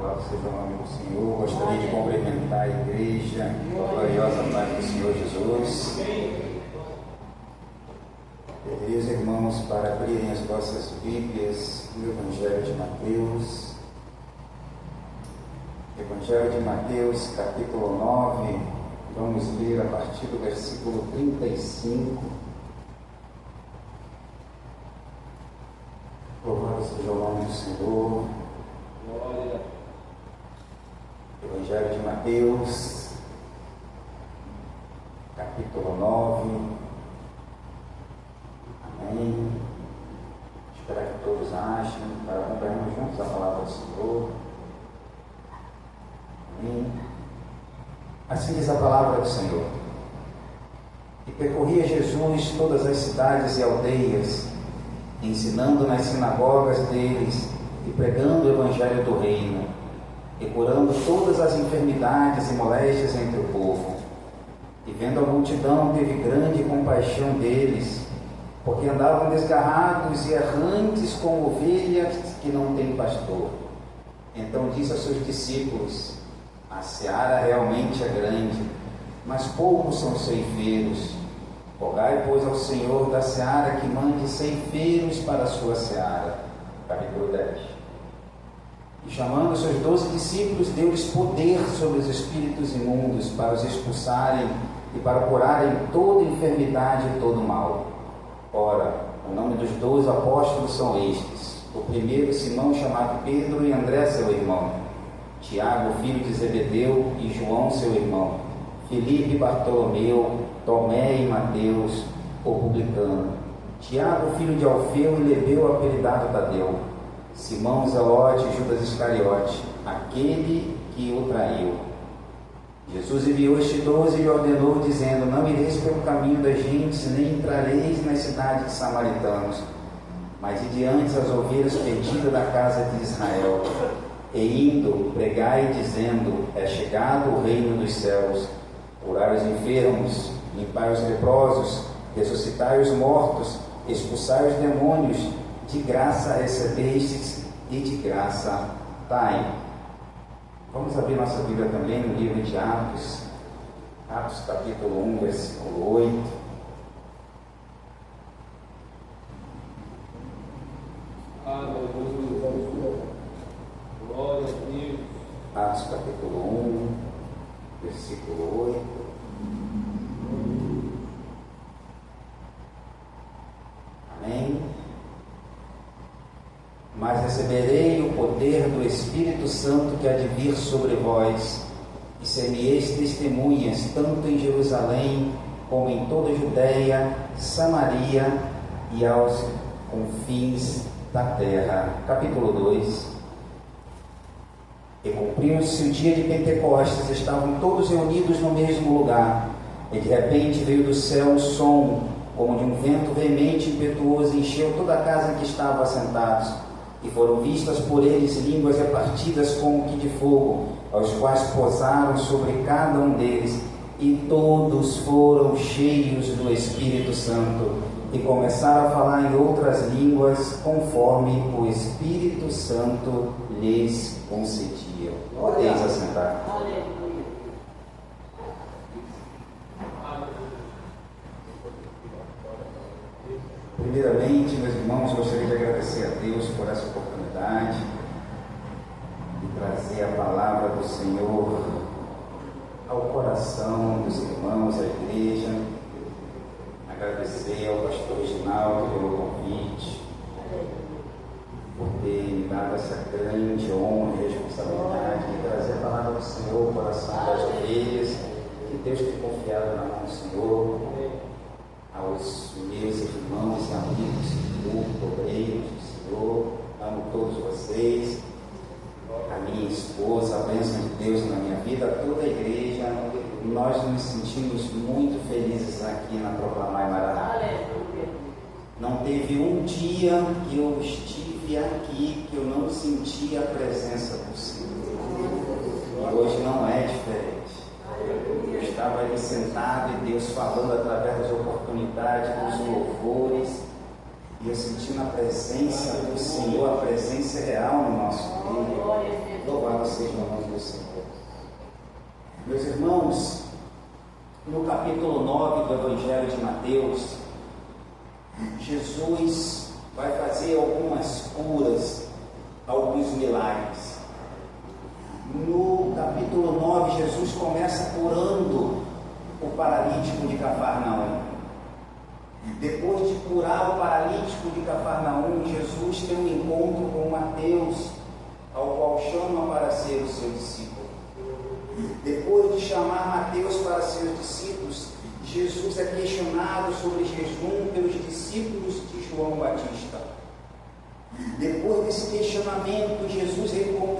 Louvado seja o nome do Senhor. Gostaria de cumprimentar a igreja, a gloriosa paz do Senhor Jesus. Pediria os irmãos para abrirem as vossas Bíblias no Evangelho de Mateus. Evangelho de Mateus, capítulo 9. Vamos ler a partir do versículo 35. Louvado seja o nome do Senhor. Glória. Evangelho de Mateus, capítulo 9. Amém. Espero que todos achem para acompanharmos juntos a palavra do Senhor. Amém. Assim diz a palavra do Senhor. E percorria Jesus todas as cidades e aldeias, ensinando nas sinagogas deles e pregando o evangelho do reino, e curando todas as enfermidades e moléstias entre o povo. E vendo a multidão, teve grande compaixão deles, porque andavam desgarrados e errantes como ovelhas que não têm pastor. Então disse aos seus discípulos: a seara realmente é grande, mas poucos são ceifeiros. Rogai, pois, ao Senhor da seara que mande ceifeiros para a sua seara. Capítulo 10. E chamando os seus 12 discípulos, deu-lhes poder sobre os espíritos imundos, para os expulsarem e para curarem toda enfermidade e todo mal. Ora, o nome dos 12 apóstolos são estes: o primeiro, Simão, chamado Pedro, e André, seu irmão; Tiago, filho de Zebedeu, e João, seu irmão; Filipe e Bartolomeu, Tomé e Mateus, o publicano; Tiago, filho de Alfeu, e Lebeu, apelidado Tadeu; Simão Zelote e Judas Iscariote, aquele que o traiu. Jesus enviou estes 12 e lhe ordenou, dizendo: não ireis pelo caminho das gentes, nem entrareis nas cidades de samaritanos, mas ide antes as ovelhas perdidas da casa de Israel. E indo, pregai, dizendo: é chegado o reino dos céus. Curai os enfermos, limpai os leprosos, ressuscitai os mortos, expulsai os demônios. De graça recebestes e de graça dai. Vamos abrir nossa Bíblia também no livro de Atos, Atos capítulo 1, versículo 8. Aleluia. Glória a Deus. Atos capítulo 1, versículo 8. Amém. Mas receberei o poder do Espírito Santo que há de vir sobre vós, e ser-me-eis testemunhas, tanto em Jerusalém, como em toda a Judéia, Samaria e aos confins da terra. Capítulo 2. E cumpriu-se o dia de Pentecostes, estavam todos reunidos no mesmo lugar, e de repente veio do céu um som, como de um vento veemente e impetuoso, e encheu toda a casa em que estavam assentados. E foram vistas por eles línguas repartidas como que de fogo, aos quais pousaram sobre cada um deles, e todos foram cheios do Espírito Santo, e começaram a falar em outras línguas, conforme o Espírito Santo lhes concedia. Podeis assentar. Primeiramente, meus irmãos, gostaria de agradecer a Deus por essa oportunidade de trazer a palavra do Senhor ao coração dos irmãos, à igreja. Agradecer ao pastor Reginaldo pelo convite, por ter me dado essa grande honra e responsabilidade de trazer a palavra do Senhor ao coração das ovelhas que Deus tem confiado na mão do Senhor. Aos meus irmãos e amigos do grupo, obreiros do Senhor, amo todos vocês, a minha esposa, a bênção de Deus na minha vida, toda a igreja. Nós nos sentimos muito felizes aqui na Proclamar Maranata. Não teve um dia que eu estive aqui que eu não senti a presença do Senhor. E hoje não é diferente. Eu estava ali sentado e Deus falando através das oportunidades, dos louvores, e eu sentindo a presença do Senhor, a presença real no nosso meio. Louvado Louvado seja o nome do Senhor. Meus irmãos, no capítulo 9 do Evangelho de Mateus, Jesus vai fazer algumas curas, alguns milagres. No capítulo 9, Jesus começa curando o paralítico de Cafarnaum. Depois de curar o paralítico de Cafarnaum, Jesus tem um encontro com Mateus, ao qual chama para ser o seu discípulo. Depois de chamar Mateus para seus discípulos, Jesus é questionado sobre jejum pelos discípulos de João Batista. Depois desse questionamento, Jesus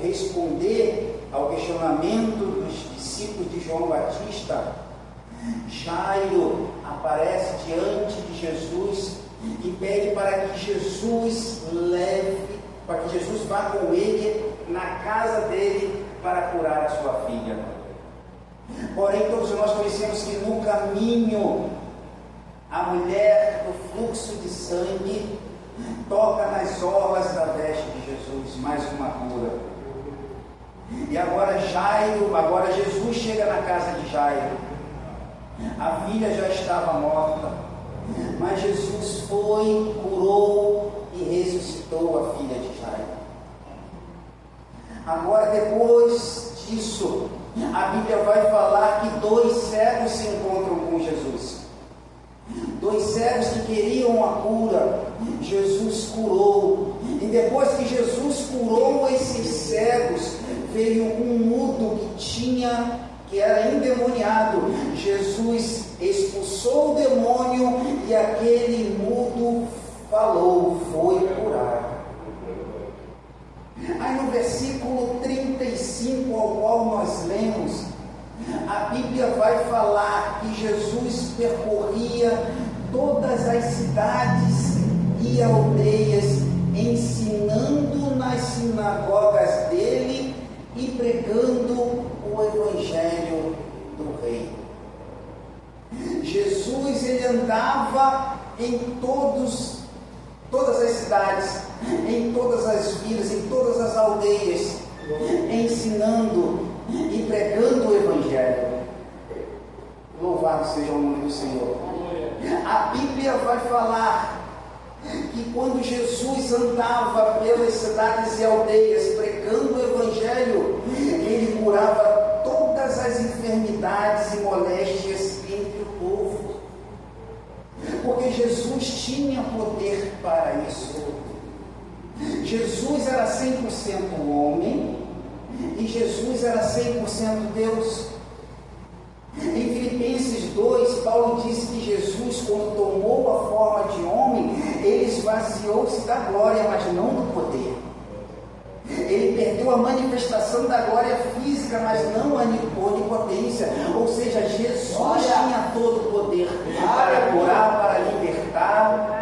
responder ao questionamento dos discípulos de João Batista, Jairo aparece diante de Jesus e pede para que Jesus vá com ele na casa dele para curar a sua filha. Porém, todos nós conhecemos que no caminho, a mulher do fluxo de sangue toca nas orlas da veste de Jesus, mais uma cura. E agora Jesus chega na casa de Jairo. A filha já estava morta, mas Jesus foi, curou e ressuscitou a filha de Jairo. Agora, depois disso, a Bíblia vai falar que 2 cegos se encontram com Jesus. 2 cegos que queriam a cura, Jesus curou. E depois que Jesus curou esses cegos, veio um mudo que era endemoniado. Jesus expulsou o demônio e aquele mudo falou, foi curado. Aí no versículo 35, ao qual nós lemos, a Bíblia vai falar que Jesus percorria todas as cidades e aldeias, ensinando nas sinagogas dele e pregando o Evangelho do Reino. Jesus, ele andava em todas as cidades, em todas as vilas, em todas as aldeias, ensinando e pregando o Evangelho. Louvado seja o nome do Senhor. A Bíblia vai falar que quando Jesus andava pelas cidades e aldeias pregando o Evangelho, ele curava todas as enfermidades e moléstias entre o povo, porque Jesus tinha poder para isso. Jesus era 100% homem e Jesus era 100% Deus. Em Filipenses 2, Paulo disse que Jesus, quando tomou a forma de homem, ele esvaziou-se da glória, mas não do poder. Ele perdeu a manifestação da glória física, mas não a onipotência. Ou seja, Jesus tinha todo o poder para curar, para libertar.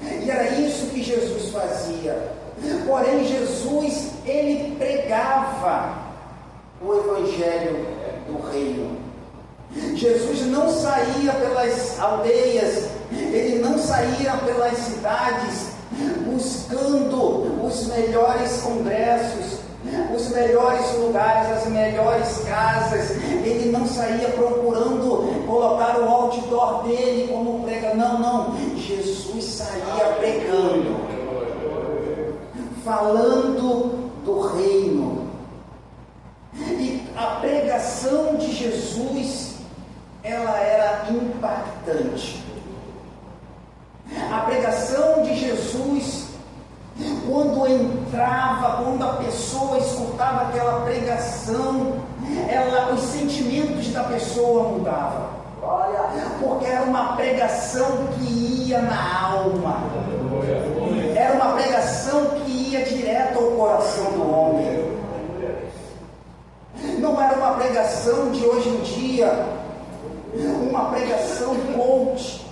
E era isso que Jesus fazia. Porém, Jesus, ele pregava o Evangelho do Reino. Jesus não saía pelas aldeias, ele não saía pelas cidades buscando os melhores congressos, os melhores lugares, as melhores casas. Ele não saía procurando colocar o outdoor dele como prega. Não. Jesus saía pregando, falando do reino. E a pregação de Jesus, ela era impactante. A pregação de Jesus, quando a pessoa escutava aquela pregação, os sentimentos da pessoa mudavam. Porque era uma pregação que ia na alma. Era uma pregação que ia direto ao coração do homem. Não era uma pregação de hoje em dia, uma pregação coach,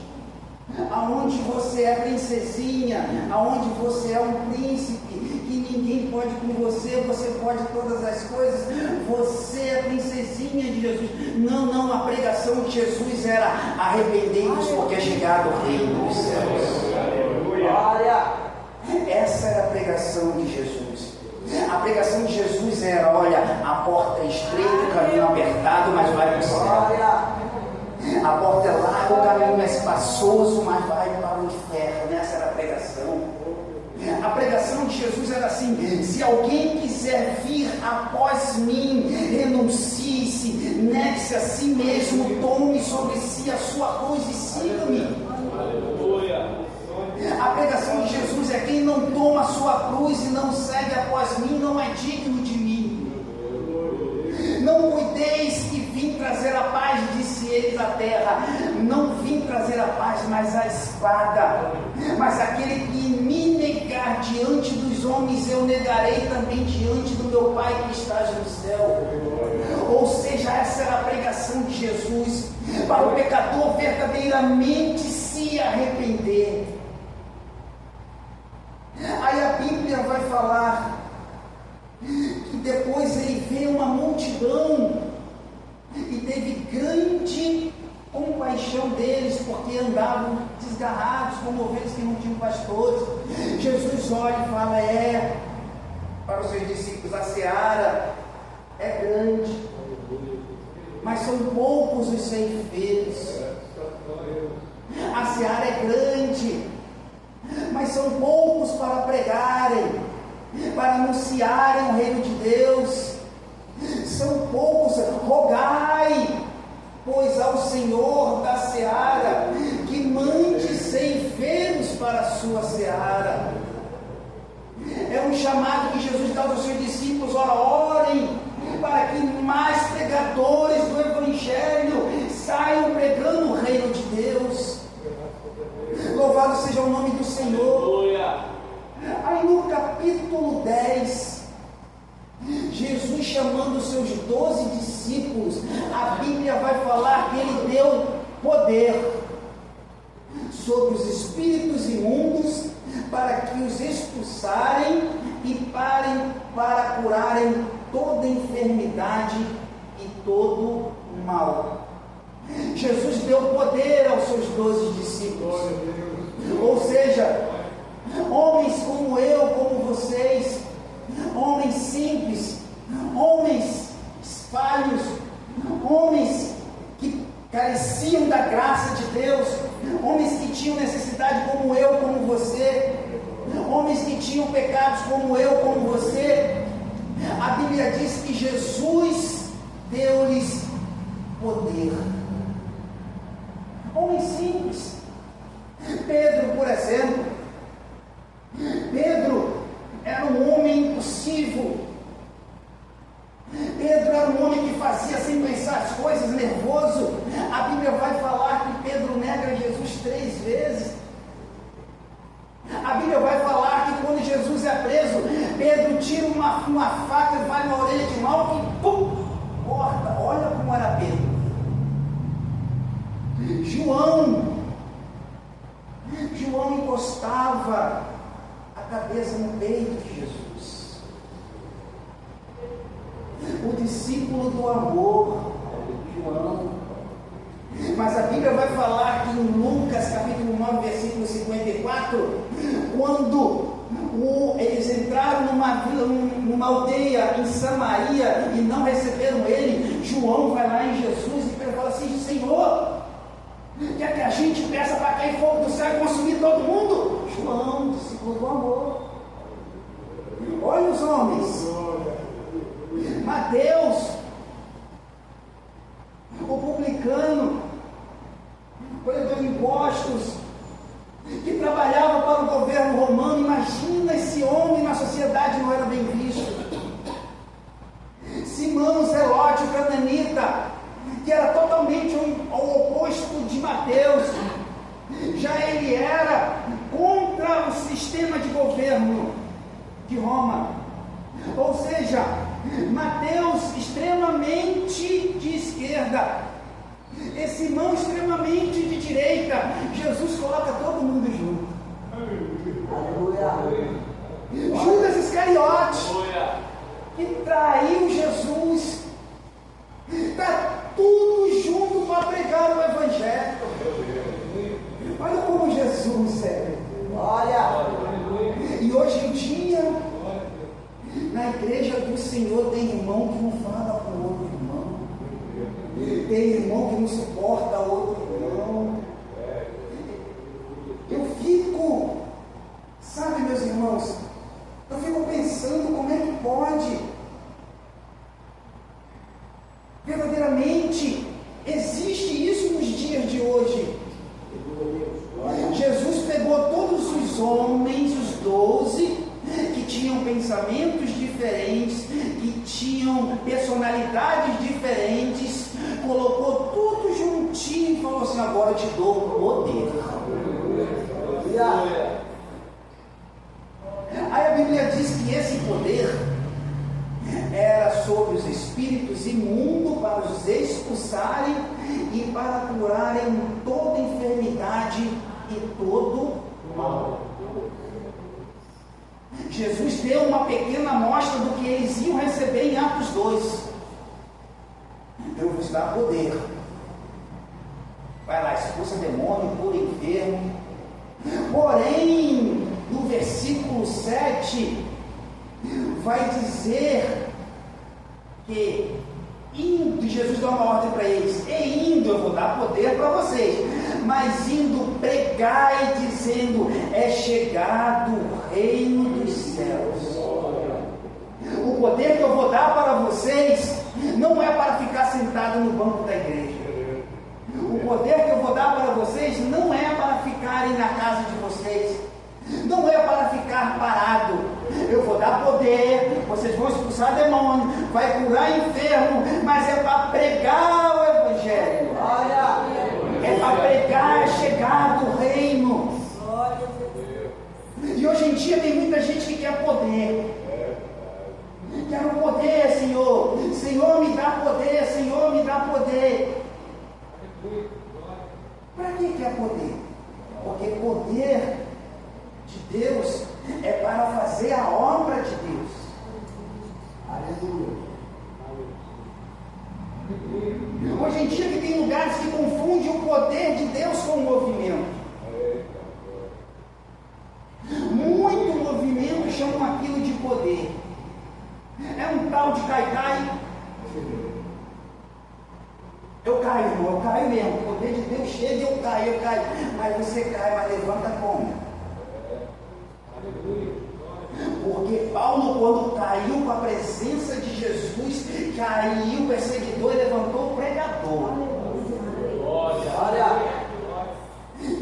aonde você é princesinha, aonde você é um príncipe, que ninguém pode com você, você pode todas as coisas, você é princesinha de Jesus. Não, a pregação de Jesus era: arrependei-vos, porque é chegado o reino dos céus. Essa era a pregação de Jesus. A pregação de Jesus era: olha, a porta é estreita, o caminho apertado, mas vai para o céu. A porta é larga, o caminho é espaçoso, mas vai para o inferno. Essa era a pregação. A pregação de Jesus era assim: se alguém quiser vir após mim, renuncie-se, negue-se a si mesmo, tome sobre si a sua cruz e siga-me. A pregação de Jesus é: quem não toma a sua cruz e não segue após mim, não é digno de mim. Não cuideis que vim trazer a paz, disse eles à terra. Não vim trazer a paz, mas a espada. Mas aquele que me negar diante dos homens, eu negarei também diante do meu Pai que estás no céu. Ou seja, essa era a pregação de Jesus, para o pecador verdadeiramente se arrepender. Aí a Bíblia vai falar que depois ele vê uma multidão e teve grande compaixão deles, porque andavam desgarrados como ovelhas que não tinham pastores. Jesus olha e fala: para os seus discípulos, a seara é grande, mas são poucos os ceifeiros. A seara é grande, mas são poucos para pregarem, para anunciarem o reino de Deus. São poucos. Rogai, pois, ao Senhor da seara que mande ceifeiros para a sua seara. É um chamado que Jesus dá aos seus discípulos: ora, orem para que mais pregadores do Evangelho saiam pregando o reino de Deus. Louvado seja o nome do Senhor. Aí no capítulo 10, Jesus chamando os seus 12 discípulos, a Bíblia vai falar que ele deu poder sobre os espíritos imundos para que os expulsarem e para curarem toda enfermidade e todo mal. Jesus deu poder aos seus 12 discípulos. Ou seja, homens como eu, como vocês, homens simples, homens falhos, homens que careciam da graça de Deus, homens que tinham necessidade como eu, como você, homens que tinham pecados como eu, como você. A Bíblia diz que Jesus deu-lhes poder. Homens simples. Pedro, por exemplo. Pedro era um homem impulsivo. Pedro era um homem que fazia sem pensar as coisas, nervoso. A Bíblia vai falar que Pedro nega Jesus 3 vezes. A Bíblia vai falar que quando Jesus é preso, Pedro tira uma faca e vai na orelha de Malco e pum, corta. Olha como era Pedro. João encostava a cabeça no peito de Jesus. O discípulo do amor, João. Mas a Bíblia vai falar que em Lucas capítulo 9, versículo 54, quando eles entraram numa aldeia em Samaria e não receberam ele, João vai lá em Jesus e fala assim: Senhor, quer que a gente peça para cair fogo do céu e consumir todo mundo? João, discípulo do amor. Olha os homens. Mateus, o publicano, coletor de impostos, que trabalhava para o governo romano. Imagina, esse homem na sociedade não era bem visto. Simão Zelote, o cananita, que era totalmente o oposto de Mateus. Já ele era contra o sistema de governo de Roma. Ou seja, Mateus extremamente de esquerda, esse Simão extremamente de direita. Jesus coloca todo mundo junto. Aleluia. Judas Iscariote, que traiu Jesus, está tudo junto para pregar o Evangelho. Olha como Jesus é. Olha. E hoje em dia Na igreja do Senhor tem irmão que não fala com o outro irmão. Tem irmão que não suporta outro irmão. Eu fico, sabe, meus irmãos, eu fico pensando como é que pode. Verdadeiramente, existe isso nos dias de hoje. Jesus pegou todos os homens, os 12, que tinham pensamentos diferentes, que tinham personalidades diferentes, colocou tudo juntinho e falou assim: agora eu te dou poder. Aí a Bíblia diz que esse poder era sobre os espíritos imundos para os expulsarem e para curarem toda enfermidade e todo mal. Jesus deu uma pequena amostra do que eles iam receber em Atos 2. Eu vos dar poder. Vai lá, expulsa demônio, cura enfermo. Porém, no versículo 7, vai dizer que indo, Jesus dá uma ordem para eles: e indo eu vou dar poder para vocês, mas indo pregai, dizendo: é chegado o reino dos céus. O poder que eu vou dar para vocês não é para ficar sentado no banco da igreja. O poder que eu vou dar para vocês não é para ficarem na casa de vocês. Não é para ficar parado. Eu vou dar poder, vocês vão expulsar demônio, vai curar enfermo, mas é para pregar o Evangelho. É para pregar a chegada do reino. E hoje em dia tem muita gente que quer poder. Quero poder, Senhor. Senhor, me dá poder. Senhor, me dá poder. Para que quer poder? Porque poder de Deus é para fazer a obra de Deus. Aleluia. Hoje em dia que tem lugares que confundem o poder de Deus com o movimento. Muito movimento chamam aquilo de poder. É um tal de cai-cai. Eu caio, irmão, eu caio mesmo. O poder de Deus chega e eu caio. Mas você cai, mas levanta como? Porque Paulo, quando caiu com a presença de Jesus, caiu o perseguidor e levantou o pregador. Olha,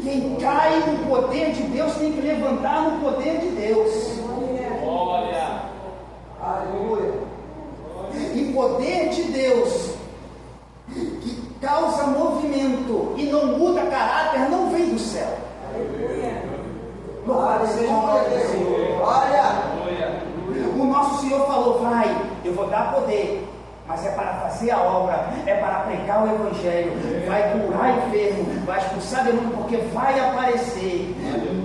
quem cai no poder de Deus tem que levantar no poder de Deus. Olha, aleluia. E poder de Deus que causa movimento e não muda caráter não vem do céu. Louvado seja o nome do Senhor. Olha, o nosso Senhor falou: vai, eu vou dar poder, mas é para fazer a obra, é para pregar o Evangelho, vai curar enfermo, vai expulsar demônio, porque vai aparecer,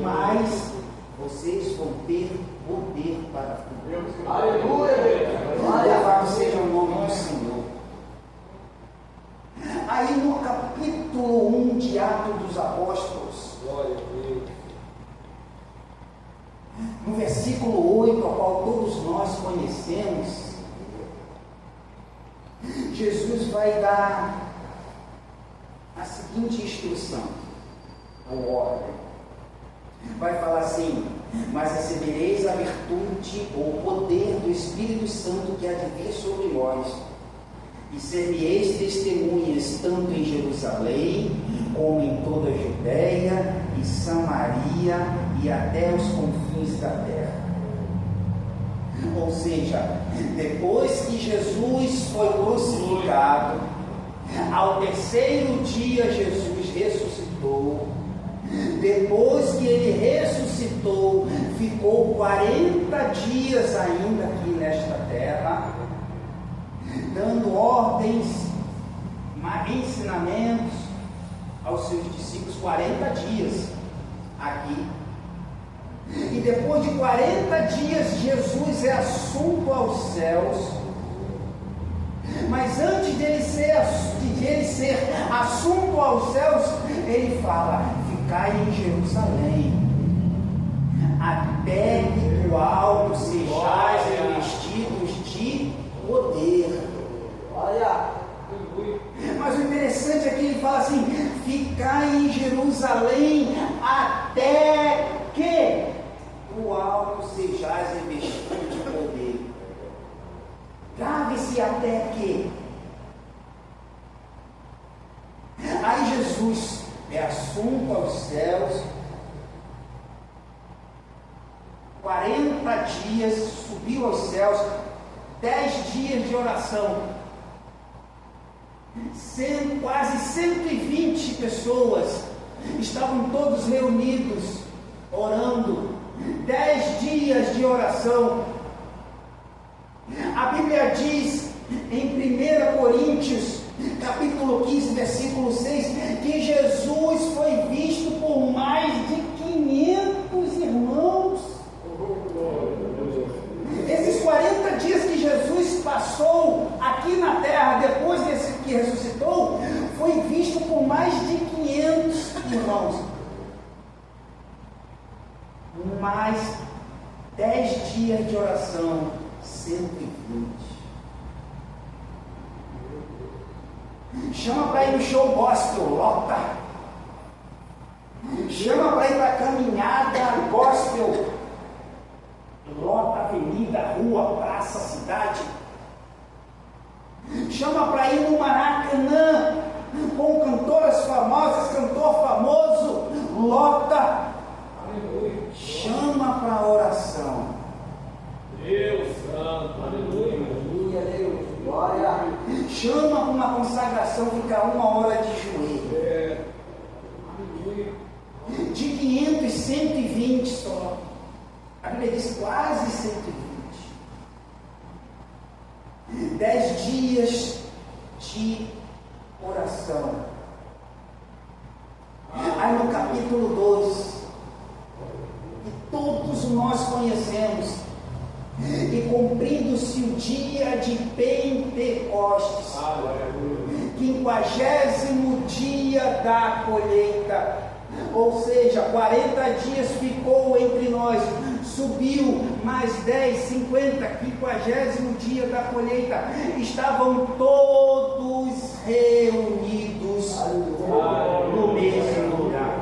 mas vocês vão ter poder para tudo. Aleluia! Louvado seja o nome do Senhor. Aí no capítulo 1 de Atos dos Apóstolos, no versículo 8, ao qual todos nós conhecemos, Jesus vai dar a seguinte instrução, ou ordem. Vai falar assim: mas recebereis a virtude ou o poder do Espírito Santo que há de vir sobre vós, e ser-me-eis testemunhas tanto em Jerusalém, como em toda a Judéia e Samaria e até os confins da terra. Ou seja, depois que Jesus foi crucificado, ao terceiro dia Jesus ressuscitou. Depois que ele ressuscitou, ficou 40 dias ainda aqui nesta terra, dando ordens, ensinamentos aos seus discípulos. 40 dias aqui. E depois de 40 dias, Jesus é assunto aos céus. Mas antes dele ser assunto aos céus, ele fala: ficai em Jerusalém, até que do alto sejais revestidos Vai-se até que. Aí Jesus é assunto aos céus, 40 dias, subiu aos céus, 10 dias de oração, quase 120 pessoas, estavam todos reunidos, orando, 10 dias de oração. A Bíblia diz em 1 Coríntios, capítulo 15, versículo 6, que Jesus foi visto por mais de 500 irmãos. Esses 40 dias que Jesus passou aqui na terra, depois que ressuscitou, foi visto por mais de 500 irmãos. Mais 10 dias de oração, 120. Chama para ir no show gospel, lota. Chama para ir para a caminhada gospel, lota avenida, rua, praça, cidade. Chama para ir no Maracanã, com cantoras famosas, cantor famoso, lota. Chama para a oração. Deus santo, aleluia, Deus, glória. Chama para uma consagração, ficar 1 hora de joelho. De 500, 120 só. A Bíblia diz quase 120. 10 dias de oração. Aí no capítulo 2, que todos nós conhecemos, e cumprindo-se o dia de Pentecostes, 50º dia da colheita, ou seja, 40 dias ficou entre nós, subiu mais 10, 50, 50º dia da colheita, estavam todos reunidos no mesmo lugar.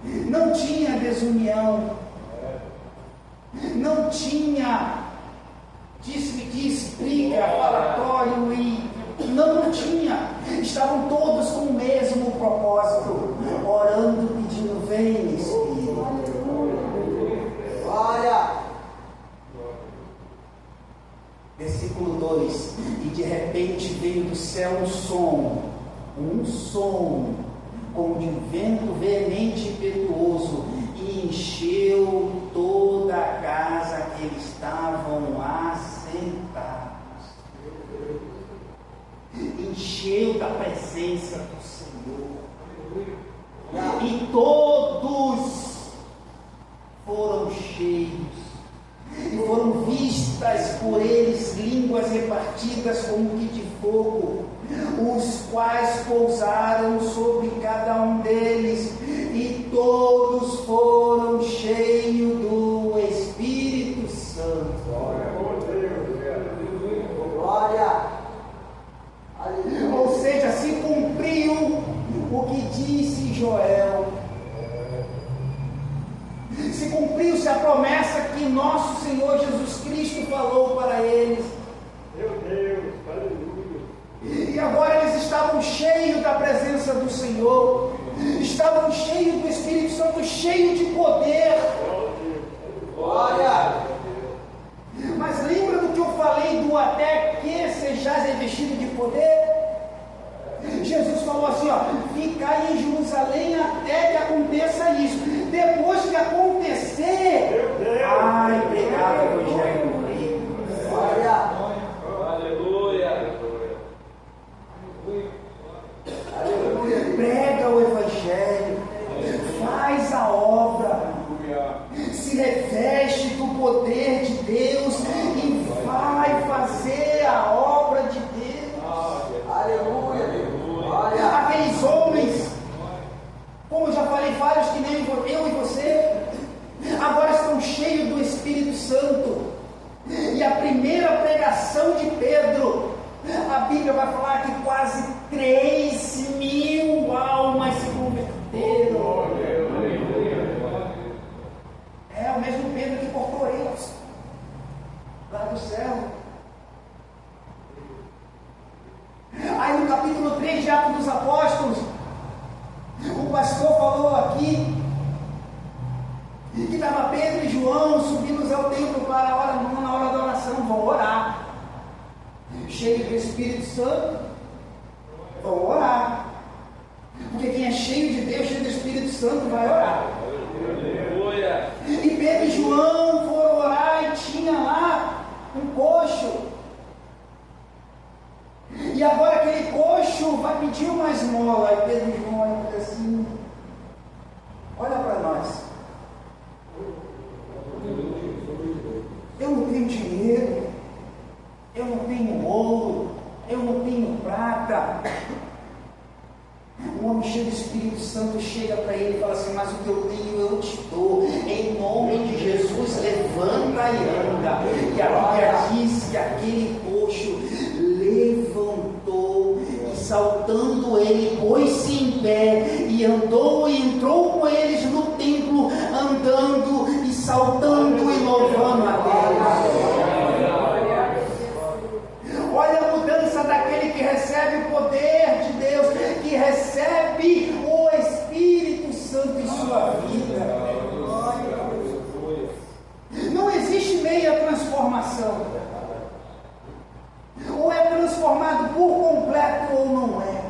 Não tinha desunião, não tinha disse, briga, falatório, e não tinha. Estavam todos com o mesmo propósito, orando, pedindo: vem Espírito. Olha, versículo 2: e de repente veio do céu um som, como de um vento veemente e impetuoso, e encheu toda a casa que eles estavam assentados. Encheu da presença do Senhor. E todos foram cheios. E foram vistas por eles línguas repartidas como que de fogo, os quais pousaram sobre cada um deles, e todos foram cheios do Espírito Santo. Glória! Ou seja, se cumpriu o que disse Joel. Se cumpriu-se a promessa que nosso Senhor Jesus Cristo falou para eles. Meu Deus, aleluia. E agora eles estavam cheios da presença do Senhor, estavam cheios do Espírito Santo, cheios de poder. Glória! Mas lembra do que eu falei do até que sejais revestido de poder? Jesus falou assim, ficai em Jerusalém até que aconteça isso. Depois que acontecer, pregar o Evangelho no reino. Glória! Aleluia! Prega o Evangelho, faz a obra, se reveste do poder de Deus e vai fazer a obra de Deus. Aleluia! Aqueles homens, como eu já falei, vários que nem eu e você, agora estão cheios do Espírito Santo. E a primeira pregação de Pedro, a Bíblia vai falar que quase 3.000 almas se converteram. É o mesmo Pedro que cortou eles lá do céu. de Atos dos Apóstolos, o pastor falou aqui que estava Pedro e João subindo ao templo para a hora nona, na hora da oração, vão orar, cheio do Espírito Santo, vão orar, porque quem é cheio de Deus, cheio do Espírito Santo, vai orar. E Pedro e João foram orar e tinha lá um coxo, e agora aquele coxo vai pedir uma esmola, e Pedro e João olham assim, olha para nós, eu não tenho dinheiro, eu não tenho ouro, eu não tenho prata. O homem cheio do Espírito Santo chega para ele e fala assim, mas o que eu tenho eu te dou, em nome de Jesus, levanta e anda. E a Bíblia diz que aquele coxo levantou e saltando ele, pôs-se em pé e andou e entrou com eles no templo, andando e saltando e louvando a Deus. Olha a mudança daquele que recebe o poder de Deus, que recebe o Espírito Santo em sua vida. Não existe meia transformação. Ou é transformado por completo ou não é.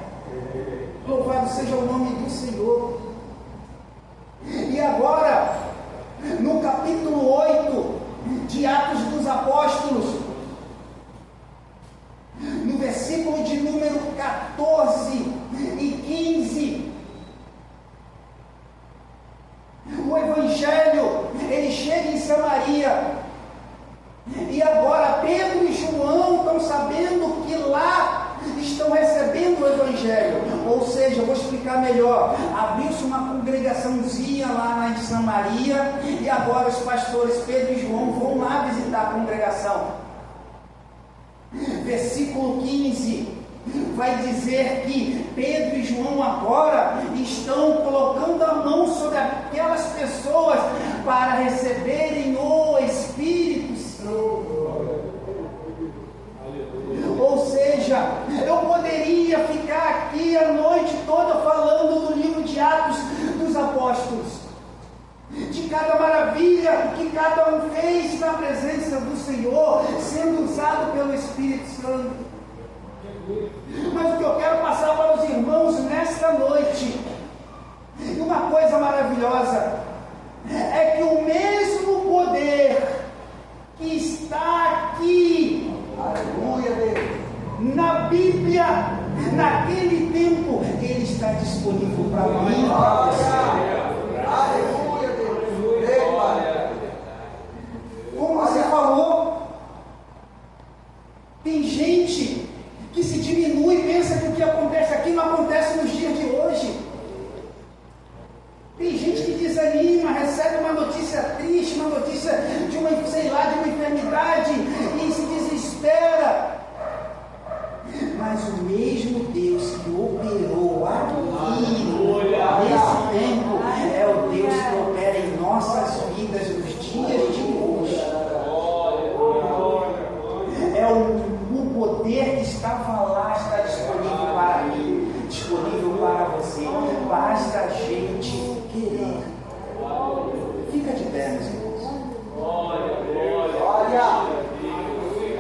Louvado seja o nome do Senhor. E agora, no capítulo 8 de Atos dos Apóstolos, no versículo de número 14 e 15, o Evangelho, ele chega em Samaria, e agora Pedro e João estão sabendo que lá estão recebendo o Evangelho, ou seja, vou explicar melhor, abriu-se uma congregaçãozinha lá em Samaria, e agora os pastores Pedro e João vão lá visitar a congregação. Versículo 15 vai dizer que Pedro e João agora estão colocando a mão sobre aquelas pessoas para receberem o Espírito Santo. Ou seja, eu poderia ficar aqui a noite toda falando do livro de Atos dos Apóstolos, de cada maravilha que cada um fez na presença do Senhor, sendo usado pelo Espírito Santo. Mas o que eu quero passar para os irmãos nesta noite, uma coisa maravilhosa, é que o mesmo poder que está aqui, aleluia Deus, na Bíblia, naquele tempo, ele está disponível para mim e para você. Aleluia. Como você falou, tem gente que se diminui e pensa que o que acontece aqui não acontece nos dias de hoje. Tem gente que desanima, recebe uma notícia triste, uma notícia de uma, sei lá, de uma enfermidade e se desespera. Mas o mesmo Deus que operou aqui nesse tempo é o Deus que opera em nossas vidas nos dias de hoje. É o poder que estava lá, está disponível para mim, disponível para você. Basta a gente querer. Fica de pé, meus irmãos. Glória, glória.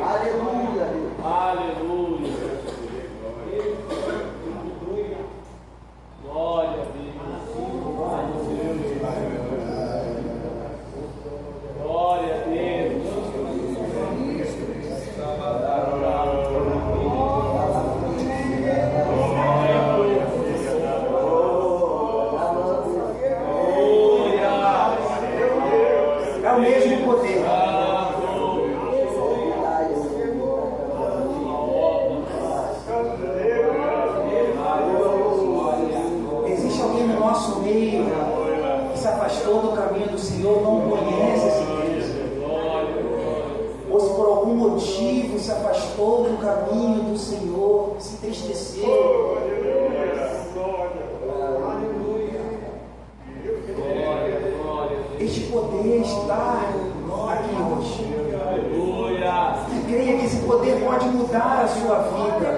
Aleluia. Aleluia. Glória a Deus. Glória a Deus. É o mesmo poder. Existe alguém no nosso meio que se afastou do caminho do Senhor, não conhece esse Deus, ou se por algum motivo se afastou do caminho do Senhor, se entristeceu. Este poder está aqui hoje. Creia que esse poder pode mudar a sua vida.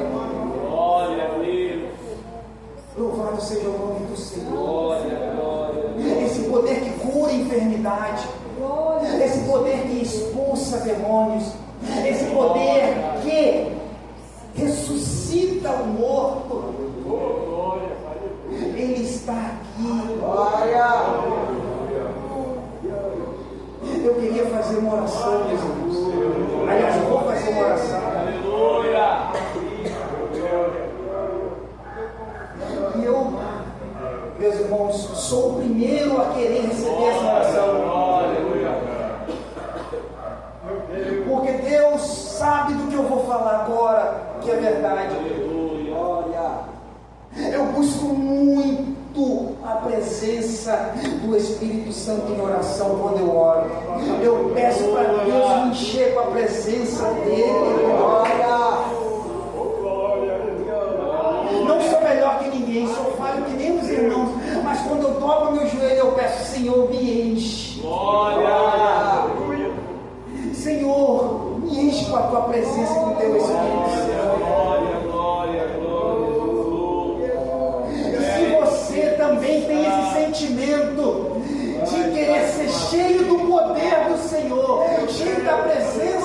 Glória a Deus. Louvado seja o nome do Senhor. Glória, glória. Esse poder que cura a enfermidade. Esse poder que expulsa demônios. Esse poder que ressuscita o morto. Ele está aqui. Eu queria fazer uma oração, meus irmãos. Aliás, eu vou fazer uma oração. Aleluia. E eu, meus irmãos, sou o primeiro a querer receber essa oração. Porque Deus sabe do que eu vou falar agora, que é verdade. Eu busco muito a presença do Espírito Santo em oração quando eu oro. Eu peço para Deus me encher com a presença dEle. Não sou melhor que ninguém, sou falho que nem os irmãos. Mas quando eu dobro meu joelho, eu peço: Senhor, me enche. Glória. Senhor, me enche com a tua presença e com o teu Espírito Santo. Glória, glória, glória. E se você também tem esse sentimento de querer ser cheio do poder do Senhor, cheio da presença